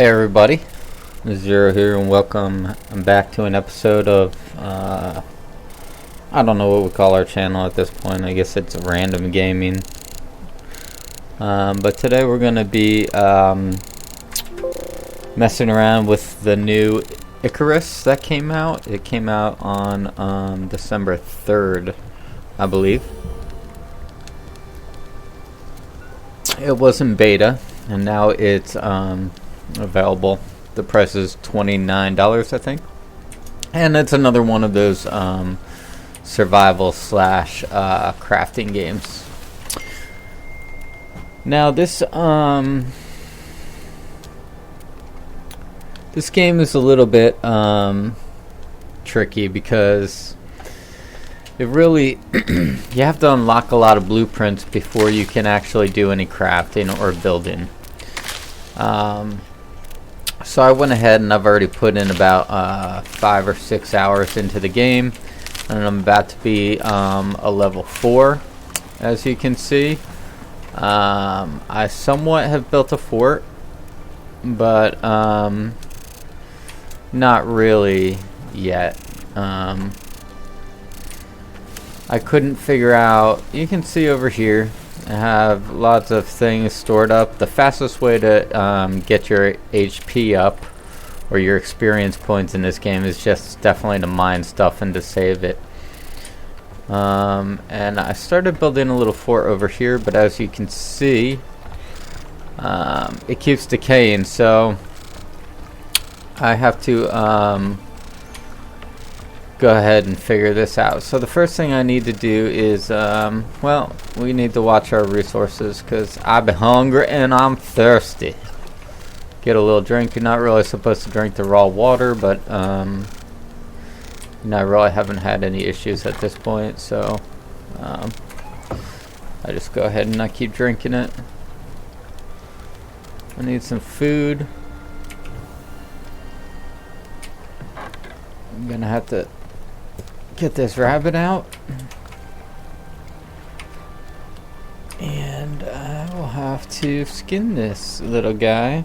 Hey everybody, Zero here and welcome back to an episode of, I don't know what we call our channel at this point. I guess it's random gaming. But today we're going to be messing around with the new Icarus that came out. It came out on December 3rd, I believe. It was in beta and now it's available. The price is $29, I think, and it's another one of those survival slash crafting games. Now this game is a little bit tricky because it really you have to unlock a lot of blueprints before you can actually do any crafting or building. So I went ahead and I've already put in about 5 or 6 hours into the game, and I'm about to be a level 4, as you can see. I somewhat have built a fort, but not really yet. I couldn't figure out, you can see over here I have lots of things stored up. The fastest way to get your HP up or your experience points in this game is just definitely to mine stuff and to save it. And I started building a little fort over here, but as you can see, it keeps decaying, so I have to go ahead and figure this out. So the first thing I need to do is, well, we need to watch our resources because I've been hungry and I'm thirsty. Get a little drink. You're not really supposed to drink the raw water, but I really haven't had any issues at this point, so I just go ahead and I keep drinking it. I need some food. I'm gonna have to get this rabbit out, and I will have to skin this little guy.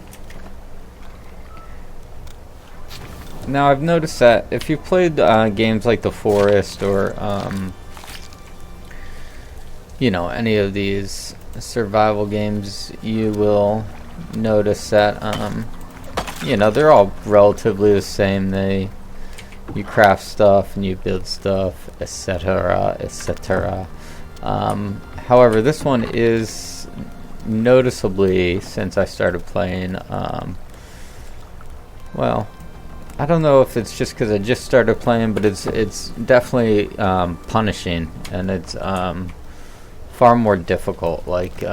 Now I've noticed that if you've played games like The Forest or you know, any of these survival games, you will notice that you know, they're all relatively the same. You craft stuff and you build stuff, etc., etc. However, this one is noticeably, since I started playing, well, I don't know if it's just because I just started playing, but it's definitely punishing, and it's far more difficult, like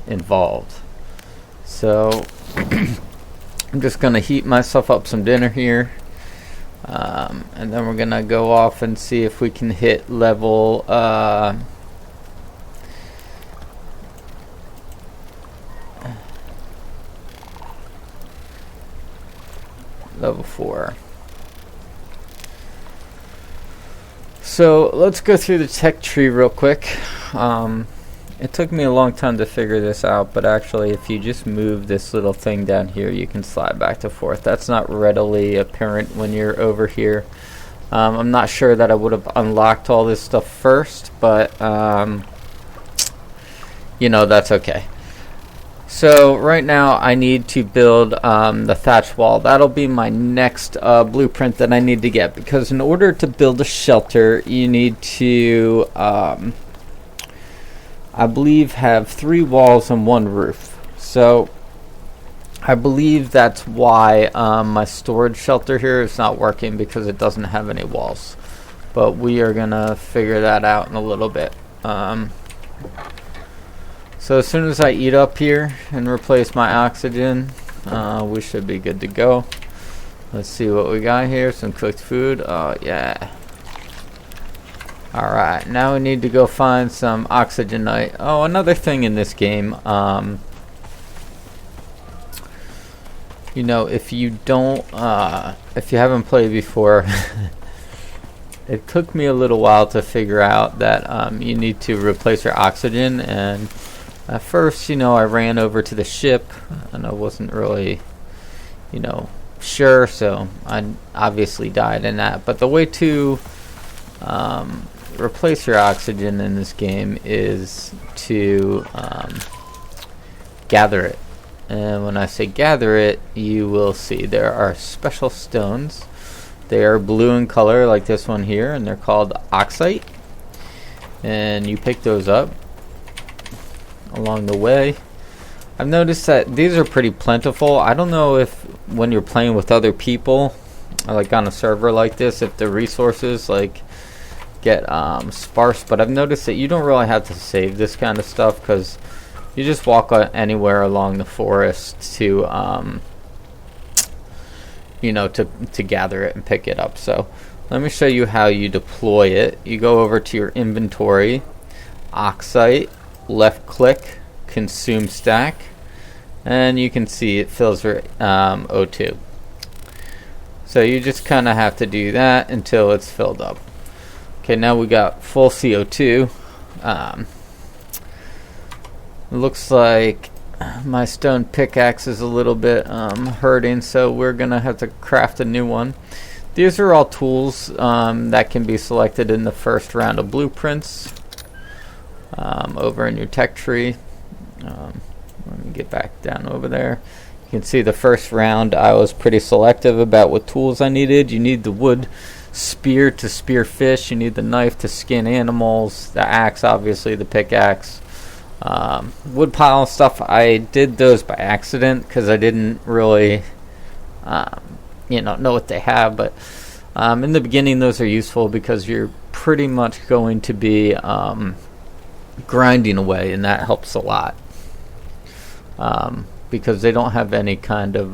involved. So I'm just gonna heat myself up some dinner here. And then we're gonna go off and see if we can hit level level 4. So let's go through the tech tree real quick. It took me a long time to figure this out, but actually if you just move this little thing down here, you can slide back and forth. That's not readily apparent when you're over here. I'm not sure that I would have unlocked all this stuff first, but you know, that's okay. So right now I need to build the thatch wall. That'll be my next blueprint that I need to get, because in order to build a shelter you need to I believe have 3 walls and 1 roof. So I believe that's why my storage shelter here is not working, because it doesn't have any walls. But we are gonna figure that out in a little bit. So as soon as I eat up here and replace my oxygen, we should be good to go. Let's see what we got here. Some cooked food. Oh yeah. Alright, now we need to go find some oxygenite. Oh, another thing in this game, you know, if you don't, if you haven't played before, it took me a little while to figure out that you need to replace your oxygen, and At first, you know, I ran over to the ship and I wasn't really you know, sure, so I obviously died in that. But the way to replace your oxygen in this game is to gather it. And when I say gather it, you will see there are special stones. They are blue in color like this one here, and they're called oxite. And you pick those up along the way. I've noticed that these are pretty plentiful. I don't know if when you're playing with other people, like on a server like this, if the resources like get sparse, but I've noticed that you don't really have to save this kind of stuff because you just walk anywhere along the forest to you know, to gather it and pick it up. So let me show you how you deploy it. You go over to your inventory, oxite, left click, consume stack, and you can see it fills your O2. So you just kind of have to do that until it's filled up. Okay, now we got full CO2. Looks like my stone pickaxe is a little bit hurting, so we're gonna have to craft a new one. These are all tools that can be selected in the first round of blueprints over in your tech tree. Let me get back down over there. You can see the first round I was pretty selective about what tools I needed. You need the wood spear to spear fish, you need the knife to skin animals, the axe, obviously the pickaxe. Wood pile stuff, I did those by accident because I didn't really you know what they have, but in the beginning those are useful because you're pretty much going to be grinding away, and that helps a lot because they don't have any kind of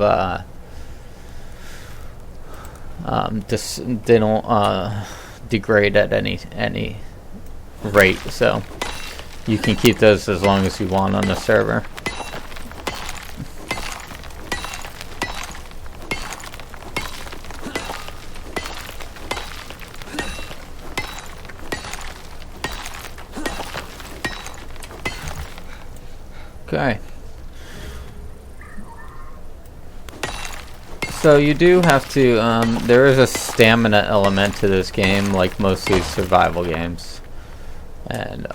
they don't degrade at any rate, so you can keep those as long as you want on the server. Okay. So you do have to, there is a stamina element to this game, like most of these survival games. And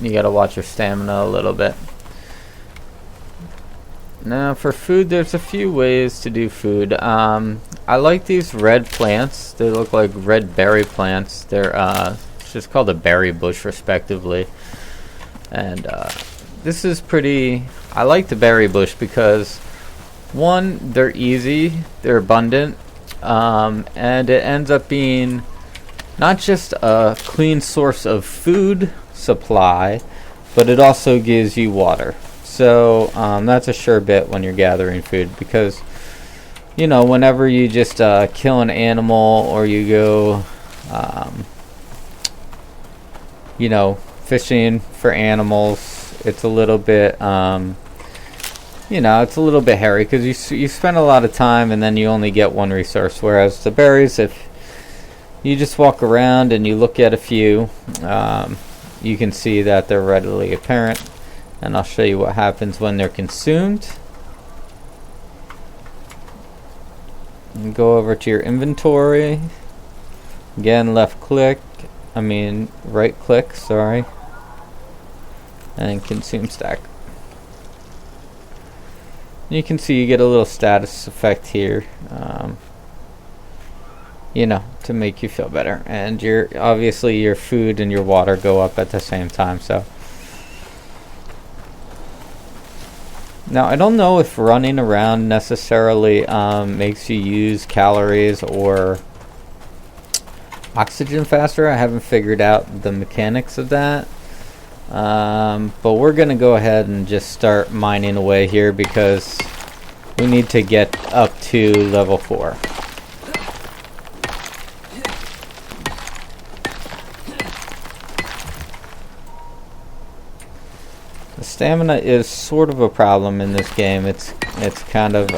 you gotta watch your stamina a little bit. Now for food, there's a few ways to do food. I like these red plants. They look like red berry plants. They're it's just called a berry bush respectively. And this is pretty, I like the berry bush because one, they're easy, they're abundant, and it ends up being not just a clean source of food supply, but it also gives you water. So that's a sure bet when you're gathering food, because you know, whenever you just kill an animal or you go you know, fishing for animals, it's a little bit you know, it's a little bit hairy because you spend a lot of time and then you only get one resource, whereas the berries, if you just walk around and you look at a few, you can see that they're readily apparent, and I'll show you what happens when they're consumed. And go over to your inventory again, right click, sorry, and consume stack. You can see you get a little status effect here, you know, to make you feel better, and obviously your food and your water go up at the same time. So now I don't know if running around necessarily makes you use calories or oxygen faster. I haven't figured out the mechanics of that, but we're gonna go ahead and just start mining away here because we need to get up to level 4. The stamina is sort of a problem in this game. It's kind of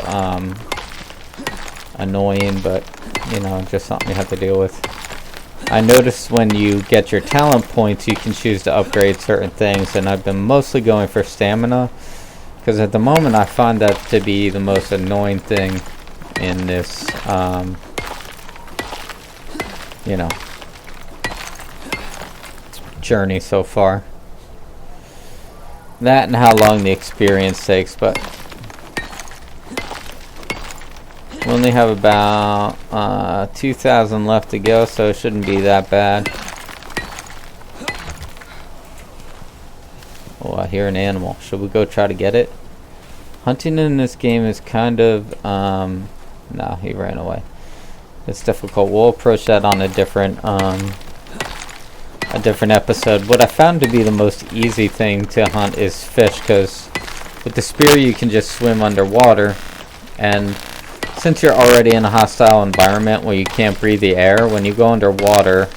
annoying, but you know, just something you have to deal with. I noticed when you get your talent points, you can choose to upgrade certain things, and I've been mostly going for stamina Because at the moment I find that to be the most annoying thing in this, you know, journey so far. That and how long the experience takes, but we only have about 2,000 left to go, so it shouldn't be that bad. Oh, I hear an animal. Should we go try to get it? Hunting in this game is kind of, no, he ran away. It's difficult. We'll approach that on a different episode. What I found to be the most easy thing to hunt is fish, because with the spear you can just swim underwater, and since you're already in a hostile environment where you can't breathe the air, when you go underwater,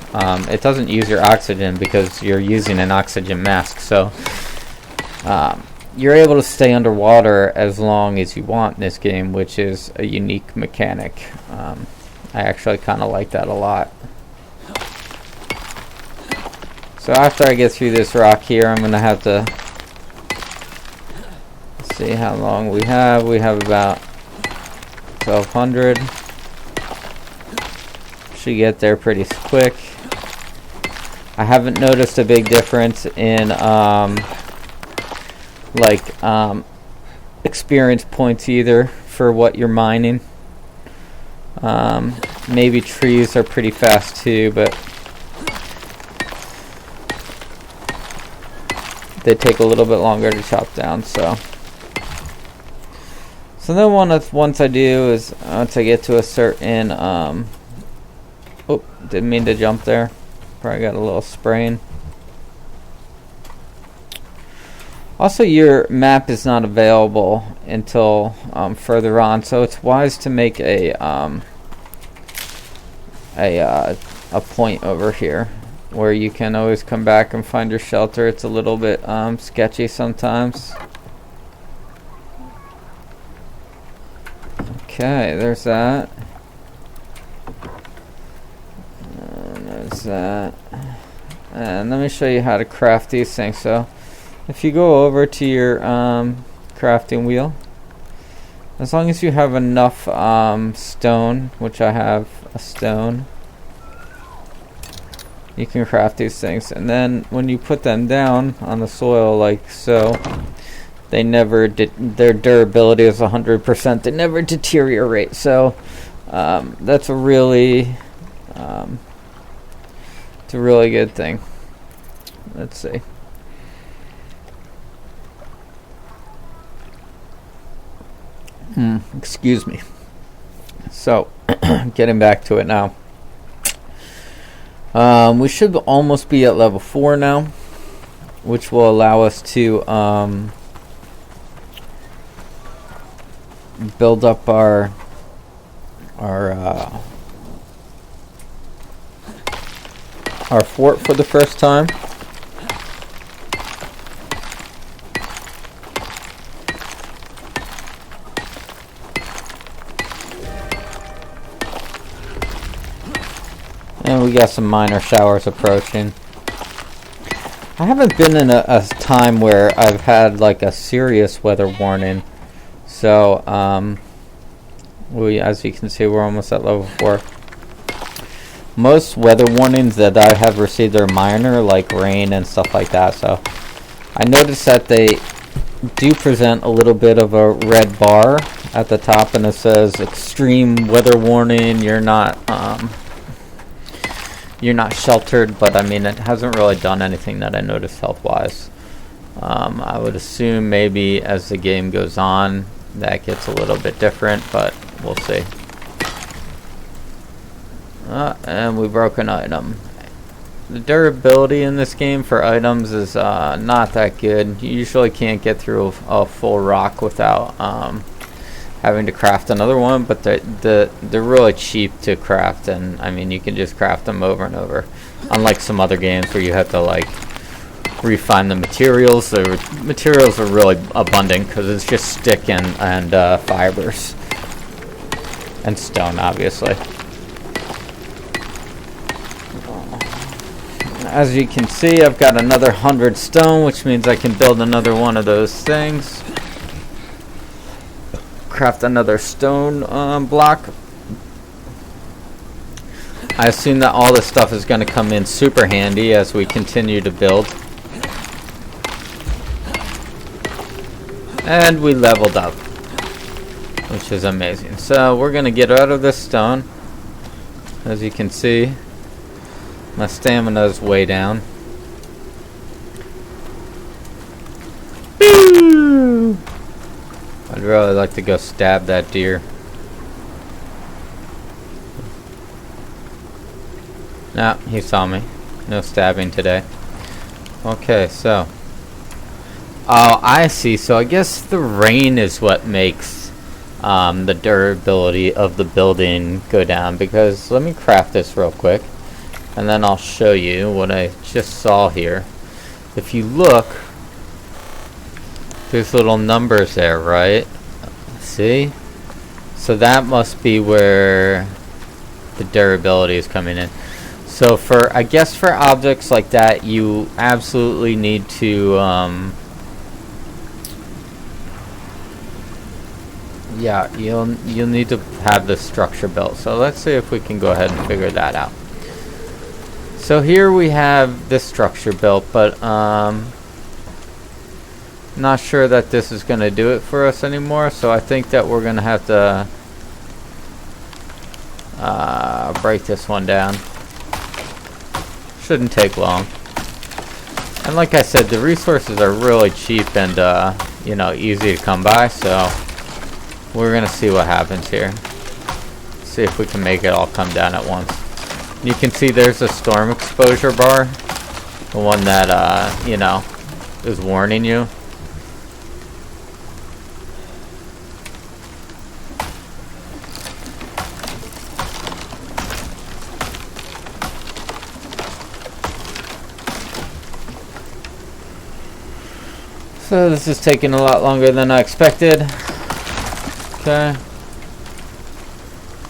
it doesn't use your oxygen because you're using an oxygen mask. So you're able to stay underwater as long as you want in this game, which is a unique mechanic. I actually kind of like that a lot. So after I get through this rock here, I'm going to have to see how long we have. We have about 1,200. Should get there pretty quick. I haven't noticed a big difference in experience points either for what you're mining. Maybe trees are pretty fast too, but they take a little bit longer to chop down. So then once I do is once I get to a certain oh, didn't mean to jump there. Probably got a little sprain. Also, your map is not available until further on, so it's wise to make a point over here where you can always come back and find your shelter. It's a little bit sketchy sometimes. Okay, there's that. And there's that. And let me show you how to craft these things. So if you go over to your crafting wheel, as long as you have enough stone, which I have a stone, you can craft these things. And then when you put them down on the soil like so, they never their durability is 100%. They never deteriorate. So that's a really it's a really good thing. Let's see. Excuse me. So, getting back to it now. We should almost be at level 4 now, which will allow us to build up our fort for the first time. And we got some minor showers approaching. I haven't been in a time where I've had like a serious weather warning. So, as you can see, we're almost at level 4. Most weather warnings that I have received are minor, like rain and stuff like that. So, I noticed that they do present a little bit of a red bar at the top, and it says extreme weather warning. You're not sheltered, but I mean, it hasn't really done anything that I noticed health-wise. I would assume maybe as the game goes on, that gets a little bit different, but we'll see. And we broke an item. The durability in this game for items is not that good. You usually can't get through a full rock without having to craft another one, but they're really cheap to craft, and I mean, you can just craft them over and over. Unlike some other games where you have to like refine the materials. The materials are really abundant because it's just stick and fibers and stone, obviously. As you can see, I've got another 100 stone, which means I can build another one of those things. craft another stone block. I assume that all this stuff is going to come in super handy as we continue to build. And we leveled up, which is amazing. So we're going to get out of this stone. As you can see, my stamina is way down. I'd really like to go stab that deer. Nah, he saw me. No stabbing today. Okay, so. Oh, I see. So I guess the rain is what makes the durability of the building go down. Because let me craft this real quick. And then I'll show you what I just saw here. If you look, there's little numbers there, right? See? So that must be where the durability is coming in. So I guess for objects like that, you absolutely need to, yeah, you'll need to have the structure built. So let's see if we can go ahead and figure that out. So here we have this structure built, but not sure that this is going to do it for us anymore. So I think that we're going to have to break this one down. Shouldn't take long. And like I said, the resources are really cheap and you know, easy to come by, so we're gonna see what happens here. See if we can make it all come down at once. You can see there's a storm exposure bar, the one that you know, is warning you. So this is taking a lot longer than I expected. Okay.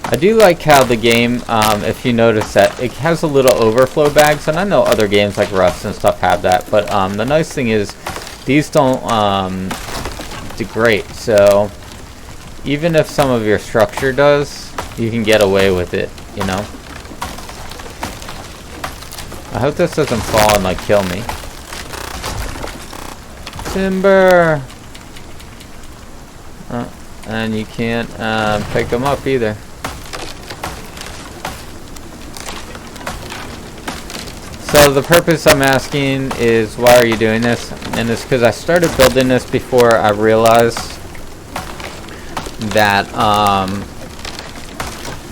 I do like how the game, if you notice that, it has a little overflow bags, and I know other games like Rust and stuff have that, but the nice thing is these don't degrade, so even if some of your structure does, you can get away with it, you know. I hope this doesn't fall and like kill me. Timber! And you can't pick them up either. So the purpose I'm asking is, why are you doing this? And it's because I started building this before I realized that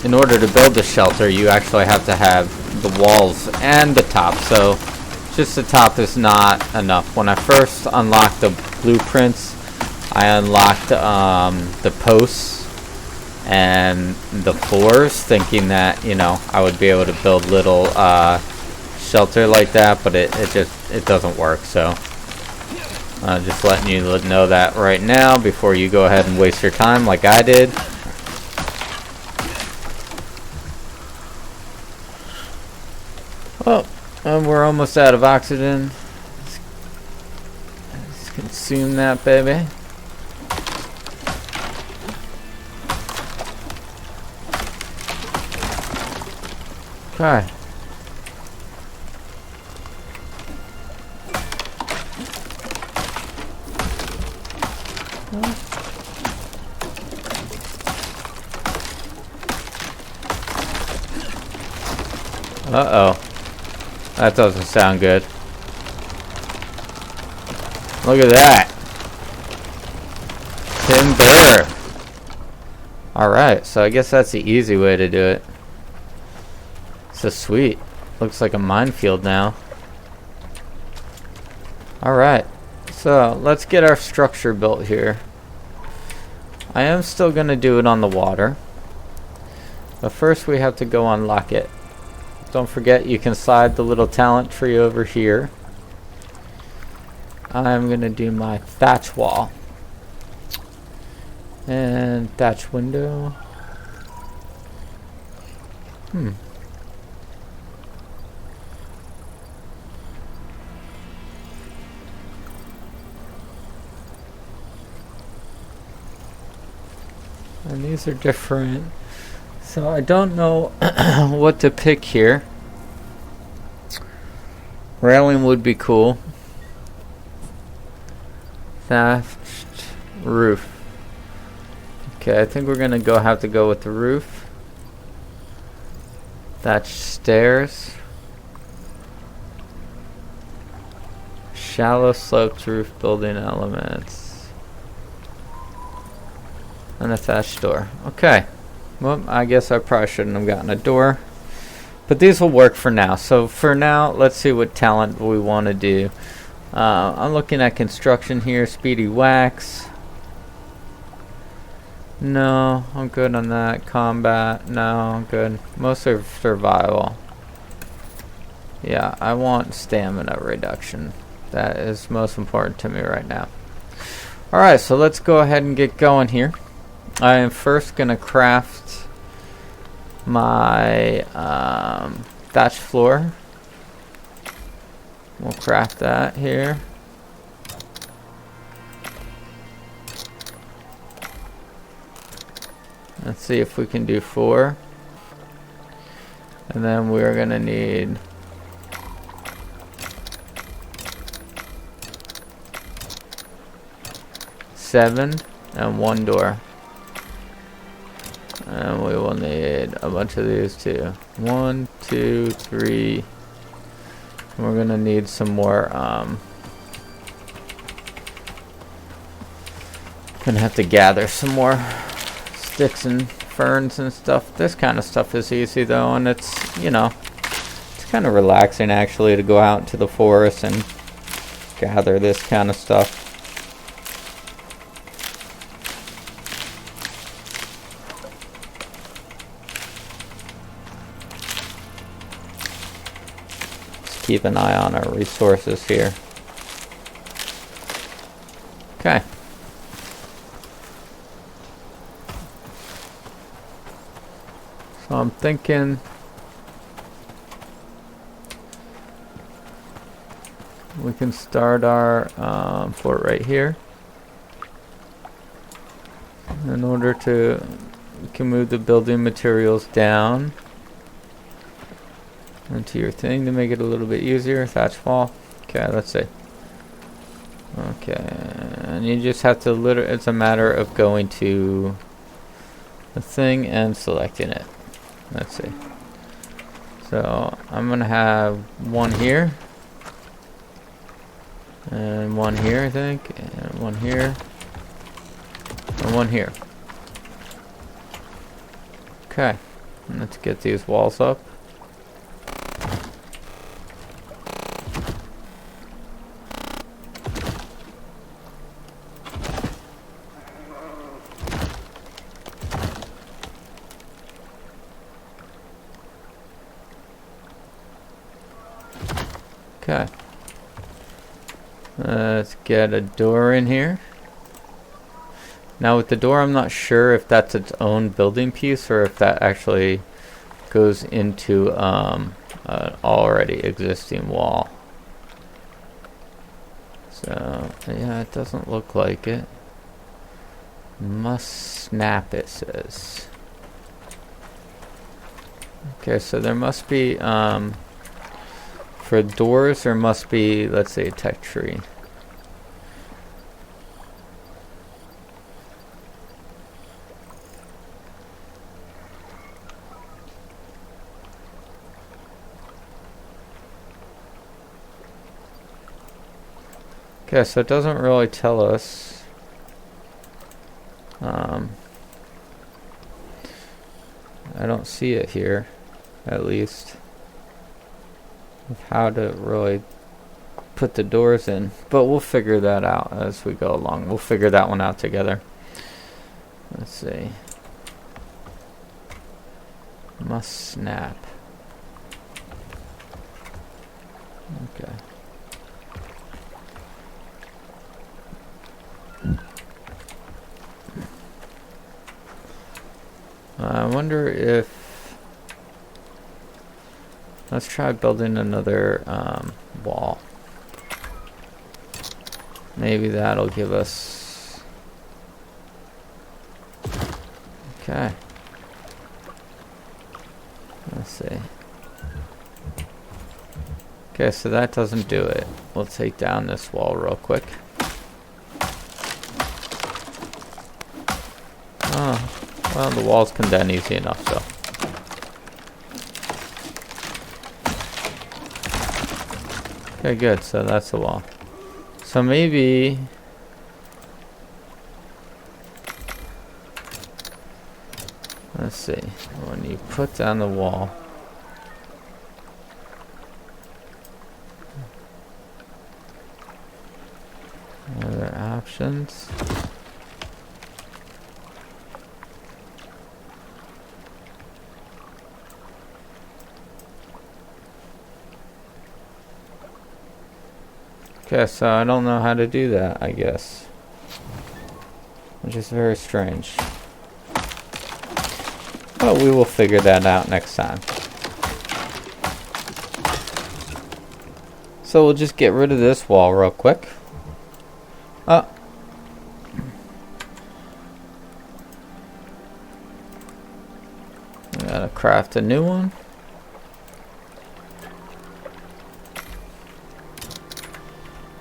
in order to build the shelter, you actually have to have the walls and the top. So just the top is not enough. When I first unlocked the blueprints, I unlocked the posts and the floors, thinking that, you know, I would be able to build little shelter like that, but it doesn't work. So just letting you know that right now before you go ahead and waste your time like I did. Oh, and we're almost out of oxygen. Let's consume that, baby. Okay. Uh-oh. That doesn't sound good. Look at that. Timber. Alright, so I guess that's the easy way to do it. So sweet. Looks like a minefield now. Alright. So let's get our structure built here. I am still going to do it on the water. But first we have to go unlock it. Don't forget, you can slide the little talent tree over here. I'm going to do my thatch wall. And thatch window. And these are different. So I don't know what to pick here. Railing would be cool. Thatched roof. Okay, I think we're gonna have to go with the roof. Thatched stairs. Shallow sloped roof building elements. And a thatched door. Okay. Well, I guess I probably shouldn't have gotten a door. But these will work for now. So for now, let's see what talent we want to do. I'm looking at construction here. Speedy wax. No, I'm good on that. Combat. No, I'm good. Mostly survival. Yeah, I want stamina reduction. That is most important to me right now. Alright, so let's go ahead and get going here. I am first going to craft my thatch floor. We'll craft that here. Let's see if we can do 4. And then we're going to need 7 and 1 door. And we will need a bunch of these too. 1, 2, 3. And we're gonna need some more. Gonna have to gather some more sticks and ferns and stuff. This kind of stuff is easy though, and it's, you know, it's kind of relaxing actually to go out into the forest and gather this kind of stuff. Keep an eye on our resources here. Okay. So I'm thinking we can start our fort right here. In order to, we can move the building materials down into your thing to make it a little bit easier. Thatch wall. Okay, let's see. Okay, and you just have to it's a matter of going to the thing and selecting it. Let's see. So I'm gonna have 1 here and 1 here, I think, and 1 here and 1 here. Okay, let's get these walls up. Okay. Let's get a door in here. Now with the door, I'm not sure if that's its own building piece or if that actually goes into an already existing wall. So yeah, it doesn't look like it. Must snap, it says. Okay, so there must be for doors, there must be, let's say, a tech tree. Okay, so it doesn't really tell us. I don't see it here, at least, of how to really put the doors in, but we'll figure that out as we go along. We'll figure that one out together. Let's see. Must snap. Okay. I wonder if, let's try building another wall. Maybe that'll give us Okay. Let's see. Okay, so that doesn't do it. We'll take down this wall real quick. Oh, well, the walls come down easy enough, so. Okay, good. So that's the wall. So maybe... Let's see. When you put down the wall... Other options. Okay, so I don't know how to do that, I guess. Which is very strange. But we will figure that out next time. So we'll just get rid of this wall real quick. Oh. We gotta craft a new one.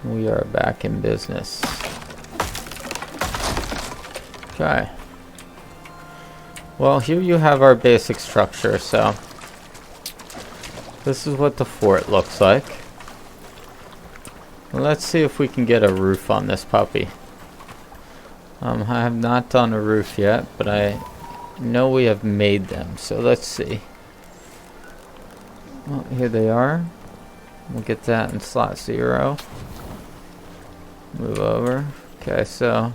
We are back in business. Okay. Well, here you have our basic structure, so this is what the fort looks like. Well, let's see if we can get a roof on this puppy. I have not done a roof yet, but I know we have made them, so let's see. Well, here they are. We'll get that in slot 0. Move over. Okay, so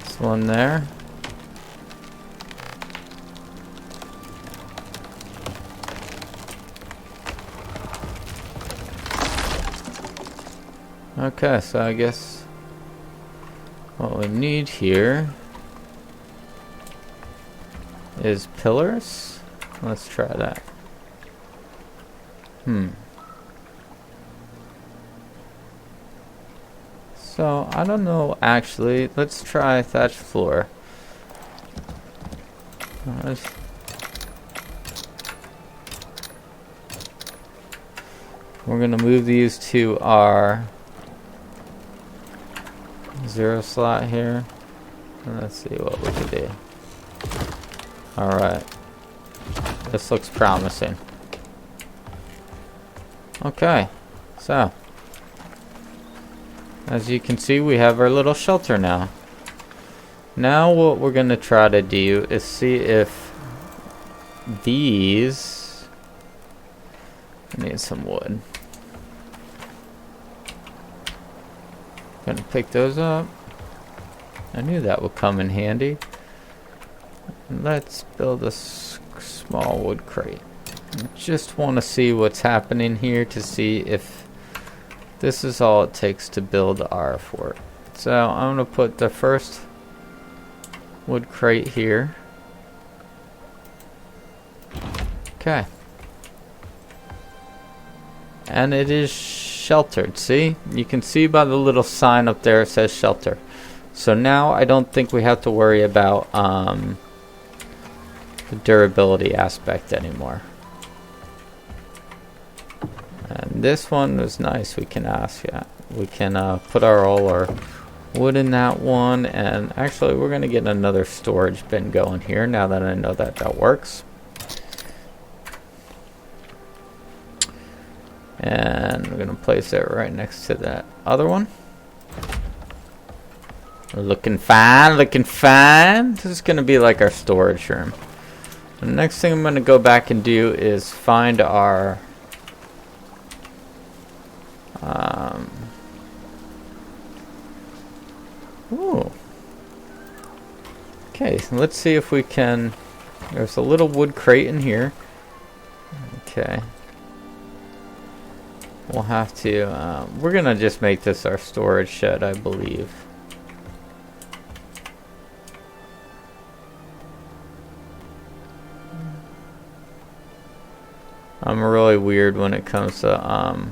this one there. Okay, so I guess what we need here is pillars. Let's try that. So, I don't know, actually. Let's try thatched floor. We're going to move these to our 0 slot here. And let's see what we can do. Alright. This looks promising. Okay, so as you can see, we have our little shelter now. Now what we're going to try to do is see if these... I need some wood. Gonna pick those up. I knew that would come in handy. Let's build a small wood crate. Just want to see what's happening here to see if this is all it takes to build our fort. So I'm going to put the first wood crate here. Okay. And it is sheltered. See? You can see by the little sign up there it says shelter. So now I don't think we have to worry about the durability aspect anymore. And this one is nice. We can we can put all our wood in that one, and actually we're going to get another storage bin going here now that I know that that works. And we're going to place it right next to that other one. Looking fine, looking fine. This is going to be like our storage room. The next thing I'm going to go back and do is find our ooh. Okay, so let's see if we can. There's a little wood crate in here. Okay. We'll have to, we're gonna just make this our storage shed, I believe. I'm really weird when it comes to,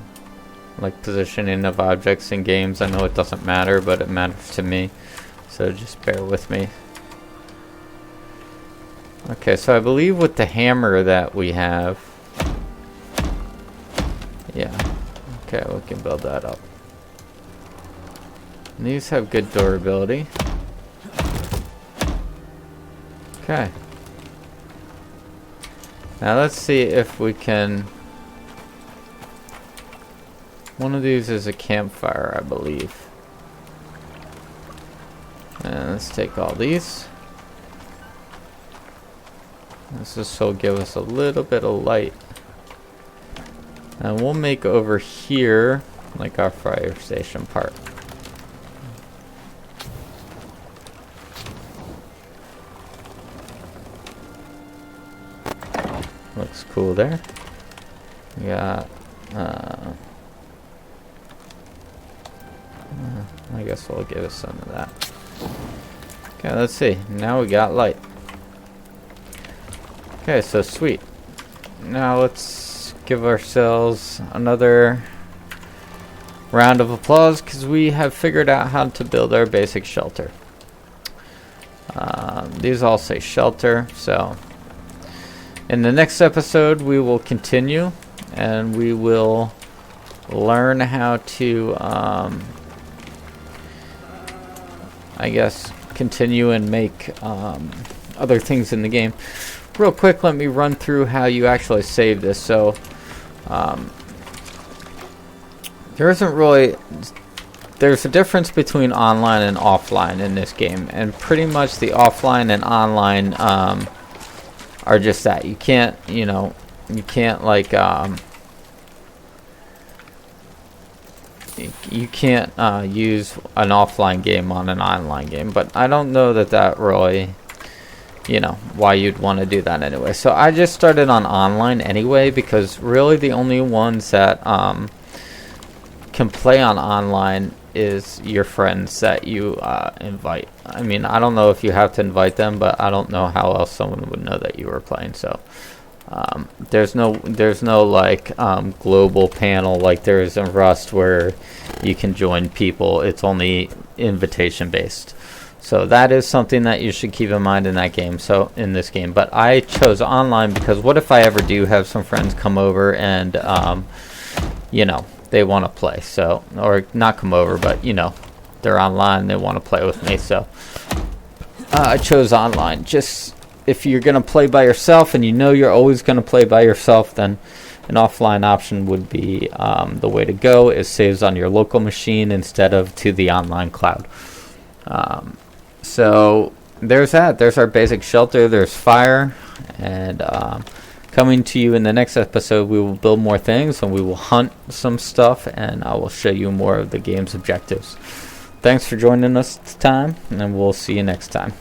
like positioning of objects in games. I know it doesn't matter, but it matters to me, so just bear with me. Okay, so I believe with the hammer that we have, yeah, okay, we can build that up. And these have good durability. Okay. Now let's see if we can... One of these is a campfire, I believe. And let's take all these. This will give us a little bit of light. And we'll make over here like our fire station part. Looks cool there. We got, I guess we'll give us some of that. Okay, let's see. Now we got light. Okay, so sweet. Now let's give ourselves another round of applause because we have figured out how to build our basic shelter. These all say shelter, so in the next episode we will continue and we will learn how to I guess continue and make other things in the game. Real quick, let me run through how you actually save this. So there's a difference between online and offline in this game, and pretty much the offline and online are just that. You can't, you can't like you can't use an offline game on an online game, but I don't know that really, why you'd want to do that anyway. So I just started on online anyway, because really the only ones that can play on online is your friends that you invite. I mean, I don't know if you have to invite them, but I don't know how else someone would know that you were playing. So there's no like global panel like there is in Rust where you can join people. It's only invitation based. So that is something that you should keep in mind in that game. So in this game, but I chose online because what if I ever do have some friends come over and they want to play, so, or not come over, but they're online, they want to play with me. So I chose online. Just if you're going to play by yourself and you're always going to play by yourself, then an offline option would be the way to go. It saves on your local machine instead of to the online cloud. So there's that. There's our basic shelter. There's fire. And coming to you in the next episode, we will build more things and we will hunt some stuff, and I will show you more of the game's objectives. Thanks for joining us this time, and we'll see you next time.